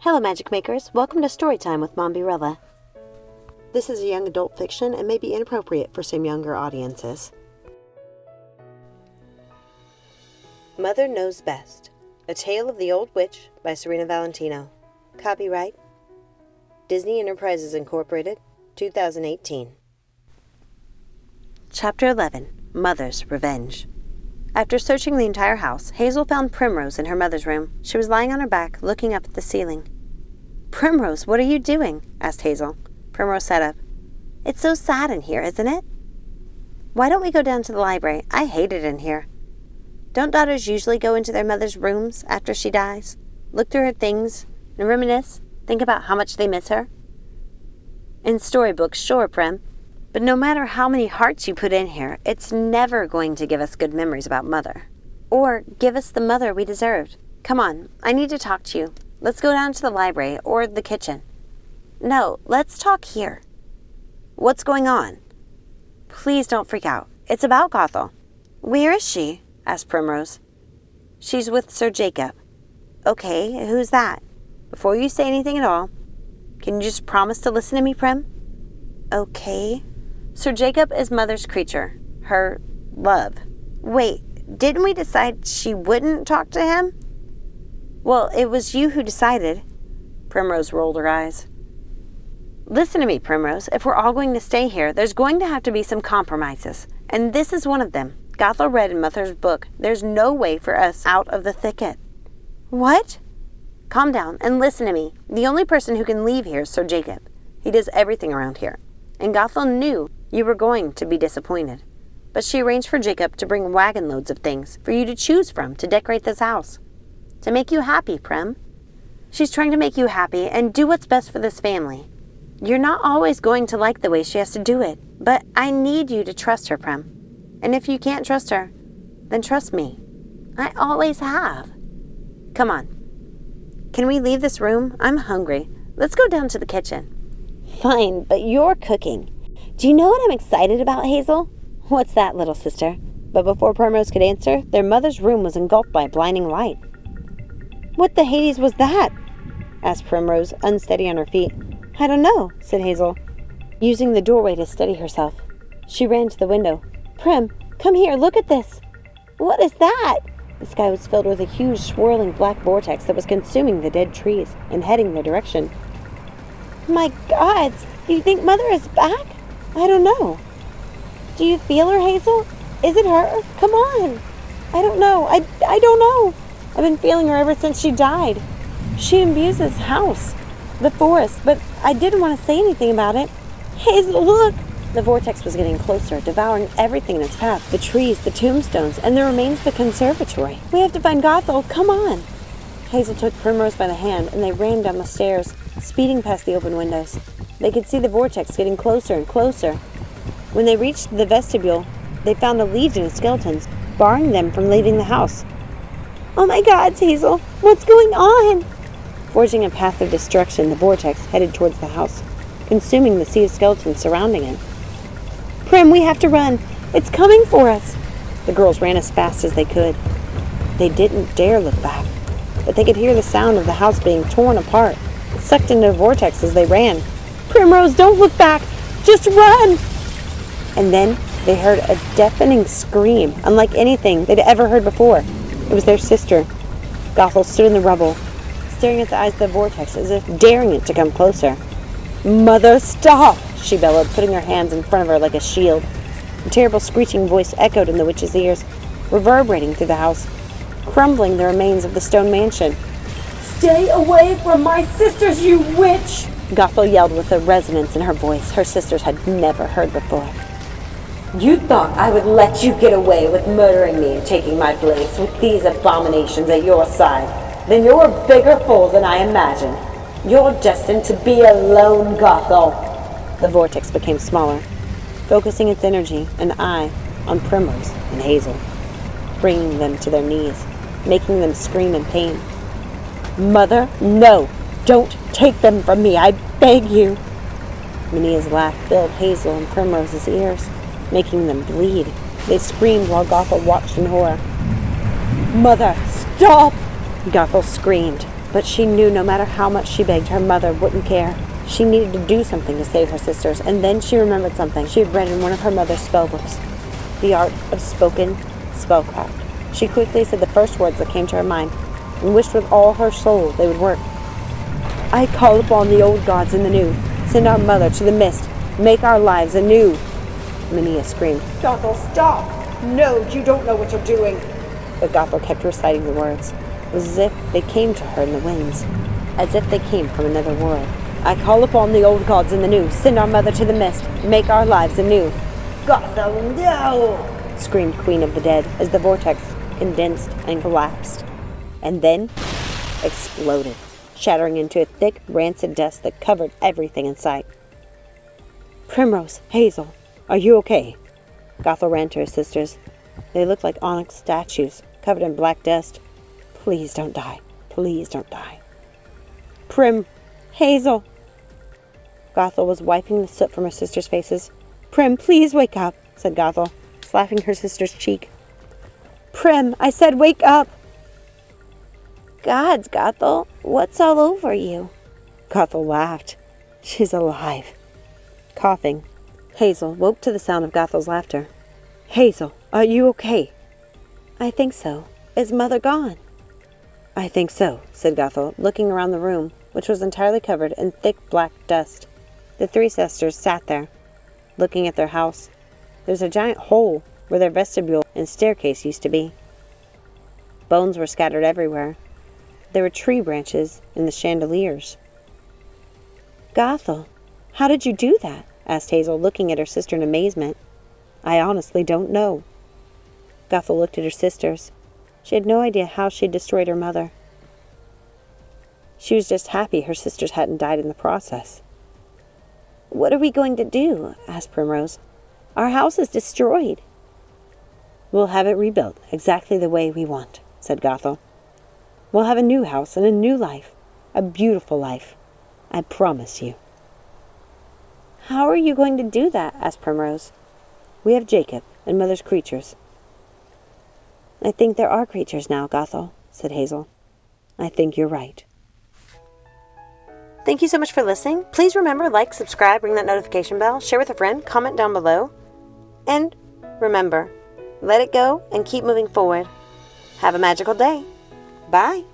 Hello Magic Makers, welcome to Storytime with Mombierella. This is a young adult fiction and may be inappropriate for some younger audiences. Mother Knows Best, A Tale of the Old Witch by Serena Valentino. Copyright Disney Enterprises Incorporated, 2018. Chapter 11, Mother's Revenge. After searching the entire house, Hazel found Primrose in her mother's room. She was lying on her back, looking up at the ceiling. "Primrose, what are you doing?" asked Hazel. Primrose sat up. "It's so sad in here, isn't it?" "Why don't we go down to the library? I hate it in here." "Don't daughters usually go into their mother's rooms after she dies? Look through her things and reminisce? Think about how much they miss her?" "In storybooks, sure, Prim. But no matter how many hearts you put in here, it's never going to give us good memories about Mother. Or give us the mother we deserved. Come on, I need to talk to you. Let's go down to the library or the kitchen." "No, let's talk here." "What's going on?" "Please don't freak out. It's about Gothel." "Where is she?" asked Primrose. "She's with Sir Jacob." "Okay, who's that?" "Before you say anything at all, can you just promise to listen to me, Prim?" "Okay." "Sir Jacob is Mother's creature. Her love." "Wait, didn't we decide she wouldn't talk to him?" "Well, it was you who decided." Primrose rolled her eyes. "Listen to me, Primrose. If we're all going to stay here, there's going to have to be some compromises. And this is one of them. Gothel read in Mother's book. There's no way for us out of the thicket." "What?" "Calm down and listen to me. The only person who can leave here is Sir Jacob. He does everything around here. And Gothel knew you were going to be disappointed. But she arranged for Jacob to bring wagon loads of things for you to choose from to decorate this house. To make you happy, Prim. She's trying to make you happy and do what's best for this family. You're not always going to like the way she has to do it, but I need you to trust her, Prim. And if you can't trust her, then trust me. I always have. Come on. Can we leave this room? I'm hungry. Let's go down to the kitchen." "Fine, but you're cooking. Do you know what I'm excited about, Hazel?" "What's that, little sister?" But before Primrose could answer, their mother's room was engulfed by a blinding light. "What the Hades was that?" asked Primrose, unsteady on her feet. "I don't know," said Hazel, using the doorway to steady herself. She ran to the window. "Prim, come here, look at this." "What is that?" The sky was filled with a huge, swirling black vortex that was consuming the dead trees and heading their direction. "My gods, do you think Mother is back?" "I don't know." "Do you feel her, Hazel? Is it her? Come on." "I don't know. I don't know. I've been feeling her ever since she died. She imbues this house, the forest, but I didn't want to say anything about it. Hazel, look!" The vortex was getting closer, devouring everything in its path, the trees, the tombstones, and the remains of the conservatory. "We have to find Gothel. Come on." Hazel took Primrose by the hand, and they ran down the stairs, speeding past the open windows. They could see the vortex getting closer and closer. When they reached the vestibule, they found a legion of skeletons, barring them from leaving the house. "Oh my gods, Hazel! What's going on?" Forging a path of destruction, the vortex headed towards the house, consuming the sea of skeletons surrounding it. "Prim, we have to run! It's coming for us!" The girls ran as fast as they could. They didn't dare look back, but they could hear the sound of the house being torn apart, sucked into a vortex as they ran. "Primrose, don't look back! Just run!" And then they heard a deafening scream, unlike anything they'd ever heard before. It was their sister. Gothel stood in the rubble, staring at the eyes of the vortex as if daring it to come closer. "Mother, stop!" she bellowed, putting her hands in front of her like a shield. A terrible screeching voice echoed in the witch's ears, reverberating through the house, crumbling the remains of the stone mansion. "Stay away from my sisters, you witch!" Gothel yelled with a resonance in her voice her sisters had never heard before. "You thought I would let you get away with murdering me and taking my place with these abominations at your side? Then you're a bigger fool than I imagined. You're destined to be alone, Gothel." The vortex became smaller, focusing its energy and eye on Primrose and Hazel, bringing them to their knees, making them scream in pain. "Mother, no! Don't take them from me, I beg you!" Minia's laugh filled Hazel and Primrose's ears, making them bleed. They screamed while Gothel watched in horror. "Mother, stop!" Gothel screamed, But she knew no matter how much she begged, her mother wouldn't care. She needed to do something to save her sisters, and then she remembered something she had read in one of her mother's spellbooks. The art of spoken spellcraft. She quickly said the first words that came to her mind, and wished with all her soul they would work. I call upon the old gods in the new. Send our mother to the mist. Make our lives anew. Minia screamed. Gothel, stop! No, you don't know what you're doing. But Gothel kept reciting the words, as if they came to her in the winds, as if they came from another world. I call upon the old gods in the new. Send our mother to the mist. Make our lives anew. Gothel, no! Screamed Queen of the Dead as the vortex condensed and collapsed, and then exploded, shattering into a thick, rancid dust that covered everything in sight. Primrose, Hazel, are you okay? Gothel ran to her sisters. They looked like onyx statues, covered in black dust. Please don't die. Please don't die. Hazel. Gothel was wiping the soot from her sisters' faces. Prim, please wake up, said Gothel, slapping her sister's cheek. Prim, I said wake up. Gods, Gothel, what's all over you? Gothel laughed. She's alive. Coughing, Hazel woke to the sound of Gothel's laughter. Hazel, are you okay? I think so. Is Mother gone? I think so, said Gothel, looking around the room, which was entirely covered in thick black dust. The three sisters sat there, looking at their house. There was a giant hole where their vestibule and staircase used to be. Bones were scattered everywhere. There were tree branches in the chandeliers. Gothel, how did you do that? Asked Hazel, looking at her sister in amazement. I honestly don't know. Gothel looked at her sisters. She had no idea how she had destroyed her mother. She was just happy her sisters hadn't died in the process. What are we going to do? Asked Primrose. Our house is destroyed. We'll have it rebuilt exactly the way we want, said Gothel. We'll have a new house and a new life. A beautiful life. I promise you. How are you going to do that? Asked Primrose. We have Jacob and Mother's creatures. I think there are creatures now, Gothel, said Hazel. I think you're right. Thank you so much for listening. Please remember, like, subscribe, ring that notification bell, share with a friend, comment down below. And remember, let it go and keep moving forward. Have a magical day. Bye.